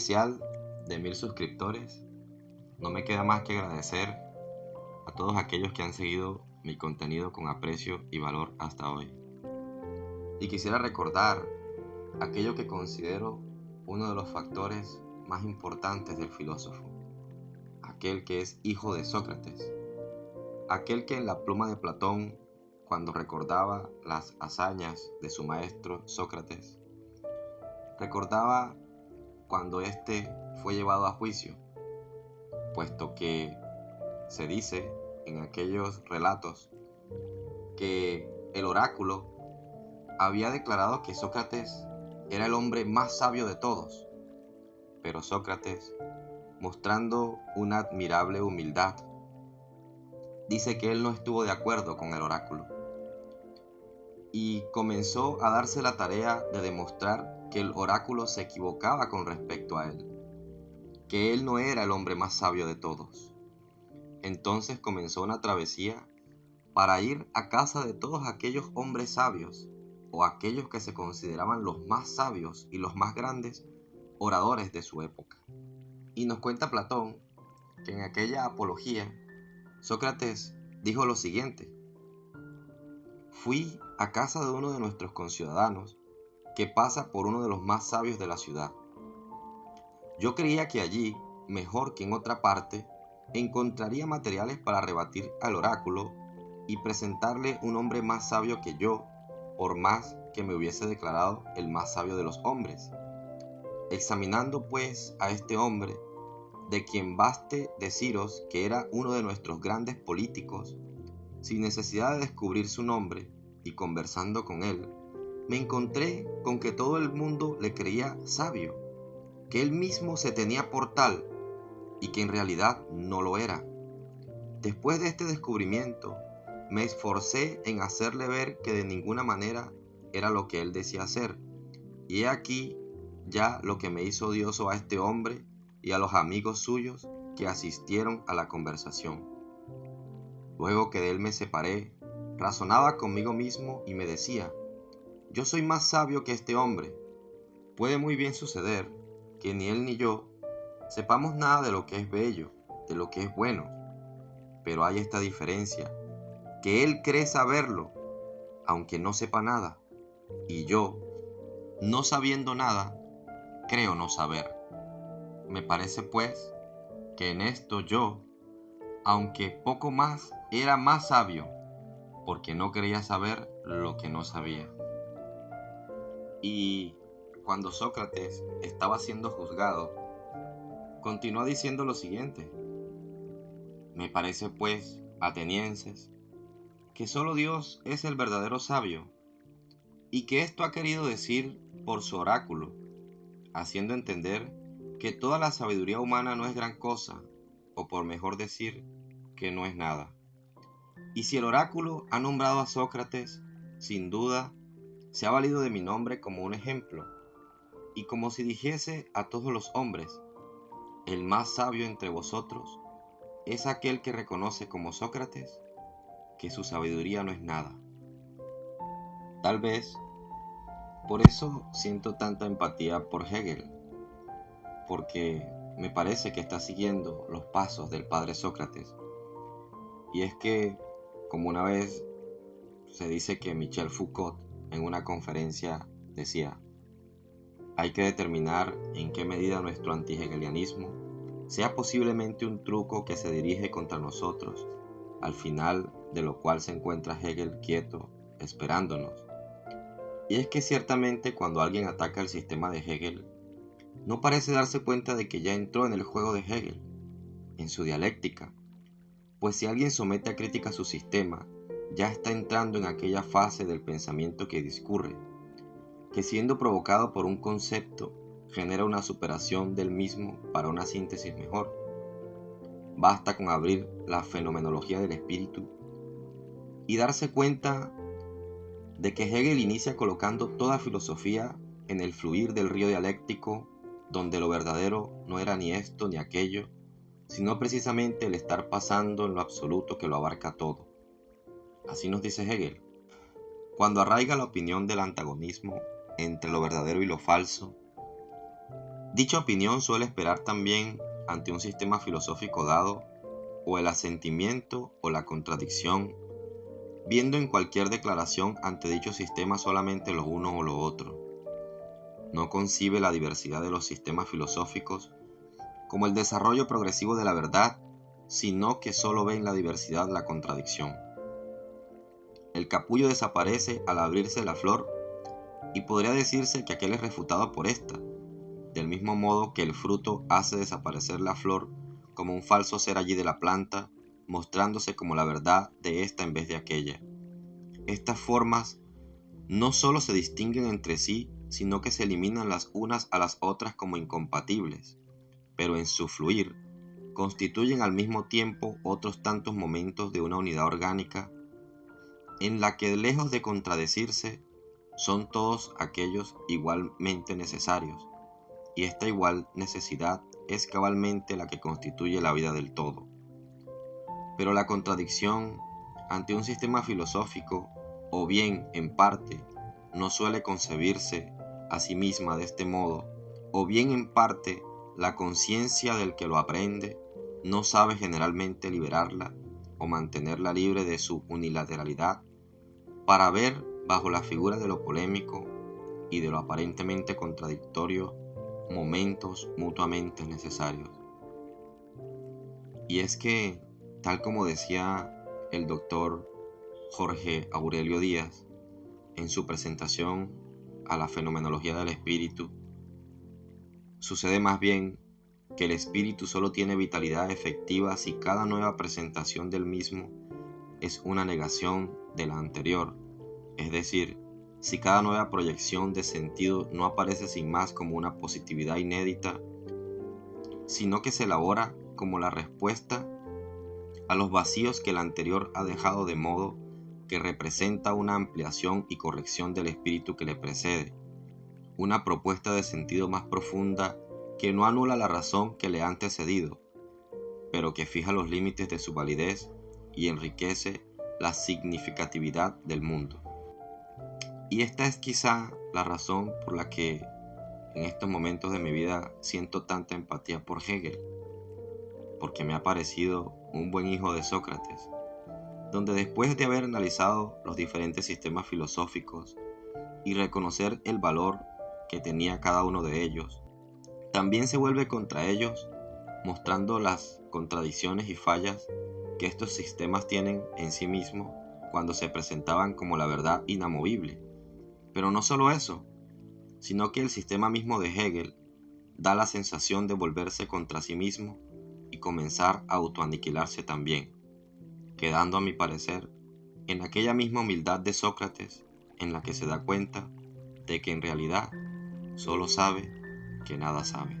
especial de 1000 suscriptores, no me queda más que agradecer a todos aquellos que han seguido mi contenido con aprecio y valor hasta hoy. Y quisiera recordar aquello que considero uno de los factores más importantes del filósofo, aquel que es hijo de Sócrates, aquel que en la pluma de Platón, cuando recordaba las hazañas de su maestro Sócrates, recordaba cuando éste fue llevado a juicio, puesto que se dice en aquellos relatos que el oráculo había declarado que Sócrates era el hombre más sabio de todos, pero Sócrates, mostrando una admirable humildad, dice que él no estuvo de acuerdo con el oráculo y comenzó a darse la tarea de demostrar que el oráculo se equivocaba con respecto a él, que él no era el hombre más sabio de todos. Entonces comenzó una travesía para ir a casa de todos aquellos hombres sabios, o aquellos que se consideraban los más sabios y los más grandes oradores de su época. Y nos cuenta Platón que en aquella apología, Sócrates dijo lo siguiente: fui a casa de uno de nuestros conciudadanos que pasa por uno de los más sabios de la ciudad. Yo creía que allí, mejor que en otra parte, encontraría materiales para rebatir al oráculo y presentarle un hombre más sabio que yo, por más que me hubiese declarado el más sabio de los hombres. Examinando pues a este hombre, de quien baste deciros que era uno de nuestros grandes políticos, sin necesidad de descubrir su nombre, y conversando con él, me encontré con que todo el mundo le creía sabio, que él mismo se tenía por tal, y que en realidad no lo era. Después de este descubrimiento, me esforcé en hacerle ver que de ninguna manera era lo que él decía ser, y he aquí ya lo que me hizo odioso a este hombre y a los amigos suyos que asistieron a la conversación. Luego que de él me separé, razonaba conmigo mismo y me decía: yo soy más sabio que este hombre. Puede muy bien suceder que ni él ni yo sepamos nada de lo que es bello, de lo que es bueno, pero hay esta diferencia, que él cree saberlo, aunque no sepa nada, y yo, no sabiendo nada, creo no saber. Me parece pues que en esto yo, aunque poco más, era más sabio, porque no quería saber lo que no sabía. Y cuando Sócrates estaba siendo juzgado, continuó diciendo lo siguiente: me parece pues, atenienses, que solo Dios es el verdadero sabio, y que esto ha querido decir por su oráculo, haciendo entender que toda la sabiduría humana no es gran cosa, o por mejor decir, que no es nada. Y si el oráculo ha nombrado a Sócrates, sin duda, se ha valido de mi nombre como un ejemplo, y como si dijese a todos los hombres: el más sabio entre vosotros es aquel que reconoce como Sócrates que su sabiduría no es nada. Tal vez por eso siento tanta empatía por Hegel, porque me parece que está siguiendo los pasos del padre Sócrates. Y es que, como una vez se dice que Michel Foucault en una conferencia decía: hay que determinar en qué medida nuestro antihegelianismo sea posiblemente un truco que se dirige contra nosotros, al final de lo cual se encuentra Hegel quieto, esperándonos. Y es que ciertamente cuando alguien ataca el sistema de Hegel, no parece darse cuenta de que ya entró en el juego de Hegel, en su dialéctica, pues si alguien somete a crítica su sistema, ya está entrando en aquella fase del pensamiento que discurre, que siendo provocado por un concepto, genera una superación del mismo para una síntesis mejor. Basta con abrir la fenomenología del espíritu y darse cuenta de que Hegel inicia colocando toda filosofía en el fluir del río dialéctico, donde lo verdadero no era ni esto ni aquello, sino precisamente el estar pasando en lo absoluto que lo abarca todo. Así nos dice Hegel: cuando arraiga la opinión del antagonismo entre lo verdadero y lo falso, Dicha opinión suele esperar también ante un sistema filosófico dado, o el asentimiento o la contradicción, viendo en cualquier declaración ante dicho sistema solamente lo uno o lo otro. No concibe la diversidad de los sistemas filosóficos como el desarrollo progresivo de la verdad, sino que solo ve en la diversidad la contradicción. El capullo desaparece al abrirse la flor, y podría decirse que aquel es refutado por esta, del mismo modo que el fruto hace desaparecer la flor como un falso ser allí de la planta, mostrándose como la verdad de esta en vez de aquella. Estas formas no solo se distinguen entre sí, sino que se eliminan las unas a las otras como incompatibles, pero en su fluir constituyen al mismo tiempo otros tantos momentos de una unidad orgánica en la que, lejos de contradecirse, son todos aquellos igualmente necesarios, y esta igual necesidad es cabalmente la que constituye la vida del todo. Pero la contradicción ante un sistema filosófico, o bien en parte, no suele concebirse a sí misma de este modo, o bien en parte la conciencia del que lo aprende no sabe generalmente liberarla o mantenerla libre de su unilateralidad para ver bajo la figura de lo polémico y de lo aparentemente contradictorio momentos mutuamente necesarios. Y es que, tal como decía el doctor Jorge Aurelio Díaz en su presentación a la fenomenología del espíritu, sucede más bien que el espíritu solo tiene vitalidad efectiva si cada nueva presentación del mismo es una negación de la anterior, es decir, si cada nueva proyección de sentido no aparece sin más como una positividad inédita, sino que se elabora como la respuesta a los vacíos que la anterior ha dejado, de modo que representa una ampliación y corrección del espíritu que le precede, una propuesta de sentido más profunda que no anula la razón que le ha antecedido, pero que fija los límites de su validez y enriquece la significatividad del mundo. Y esta es quizá la razón por la que en estos momentos de mi vida siento tanta empatía por Hegel, porque me ha parecido un buen hijo de Sócrates, donde después de haber analizado los diferentes sistemas filosóficos y reconocer el valor que tenía cada uno de ellos, también se vuelve contra ellos, mostrando las contradicciones y fallas que estos sistemas tienen en sí mismos cuando se presentaban como la verdad inamovible. Pero no solo eso, sino que el sistema mismo de Hegel da la sensación de volverse contra sí mismo y comenzar a autoaniquilarse también, quedando, a mi parecer, en aquella misma humildad de Sócrates en la que se da cuenta de que en realidad solo sabe que nada sabe.